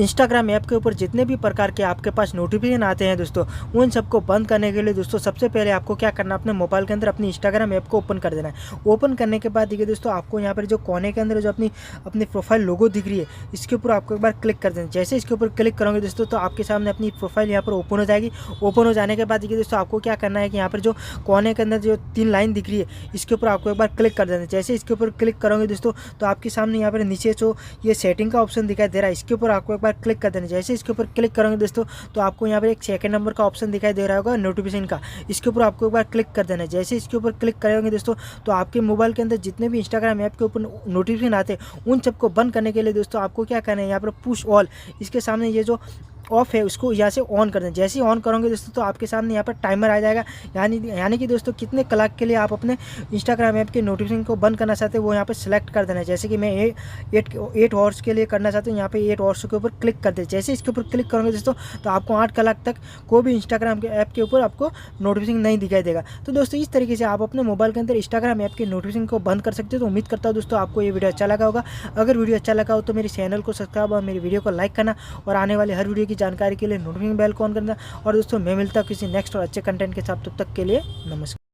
Instagram app के ऊपर जितने भी प्रकार के आपके पास नोटिफिकेशन आते हैं दोस्तों, उन सबको बंद करने के लिए दोस्तों सबसे पहले आपको क्या करना है, अपने मोबाइल के अंदर अपनी इंस्टाग्राम ऐप को ओपन कर देना है। ओपन करने के बाद देखिए दोस्तों, आपको यहाँ पर जो कोने के अंदर जो अपनी प्रोफाइल लोगो दिख रही है, इसके ऊपर आपको एक बार क्लिक कर देना है। जैसे इसके ऊपर क्लिक करोगे दोस्तों, तो आपके सामने अपनी प्रोफाइल यहाँ पर ओपन हो जाएगी। ओपन हो जाने के बाद देखिए दोस्तों, आपको क्या करना है कि यहाँ पर जो कोने के अंदर जो 3 लाइन दिख रही है, इसके ऊपर आपको एक बार क्लिक कर देना है। जैसे इसके ऊपर क्लिक करोगे दोस्तों, तो आपके सामने यहाँ पर नीचे जो ये सेटिंग का ऑप्शन दिखाई दे रहा है, इसके ऊपर आपको एक बार क्लिक कर देना है। जैसे इसके ऊपर क्लिक करोगे दोस्तों, तो आपको यहाँ पर एक सेकंड नंबर का ऑप्शन दिखाई दे रहा होगा नोटिफिकेशन का, इसके ऊपर आपको एक बार क्लिक कर देना है। जैसे इसके ऊपर क्लिक करोगे दोस्तों, तो आपके मोबाइल के अंदर जितने भी इंस्टाग्राम ऐप के ऊपर नोटिफिकेशन आते हैं, उन सबको बंद करने के लिए दोस्तों आपको क्या करना है, यहाँ पर पुश ऑल, इसके सामने ये जो ऑफ है उसको यहाँ से ऑन कर दें। जैसे ही ऑन करोगे दोस्तों, तो आपके सामने यहाँ पर टाइमर आ जाएगा, यानी कि दोस्तों कितने क्लॉक के लिए आप अपने इंस्टाग्राम ऐप के नोटिफिकेशन को बंद करना चाहते हैं, वो यहाँ पर सिलेक्ट कर देना है। जैसे कि मैं 8 आवर्स के लिए करना चाहता हूँ, यहाँ पे 8 आवर्स के ऊपर क्लिक कर दे। जैसे इसके ऊपर क्लिक करोगे दोस्तों, तो आपको 8 क्लॉक तक कोई भी इंस्टाग्राम के ऐप के ऊपर आपको नोटिफिकेशन नहीं दिखाई देगा। तो दोस्तों इस तरीके से आप अपने मोबाइल के अंदर इंस्टाग्राम ऐप के नोटिफिकेशन को बंद कर सकते हो। तो उम्मीद करता हूँ दोस्तों आपको ये वीडियो अच्छा लगा होगा। अगर वीडियो अच्छा लगा हो तो मेरे चैनल को सब्सक्राइब और मेरी वीडियो को लाइक करना, और आने वाले हर वीडियो की जानकारी के लिए नोटिफिकेशन बेल को ऑन करना। और दोस्तों मैं मिलता हूँ किसी नेक्स्ट और अच्छे कंटेंट के साथ, तब तक के लिए नमस्कार।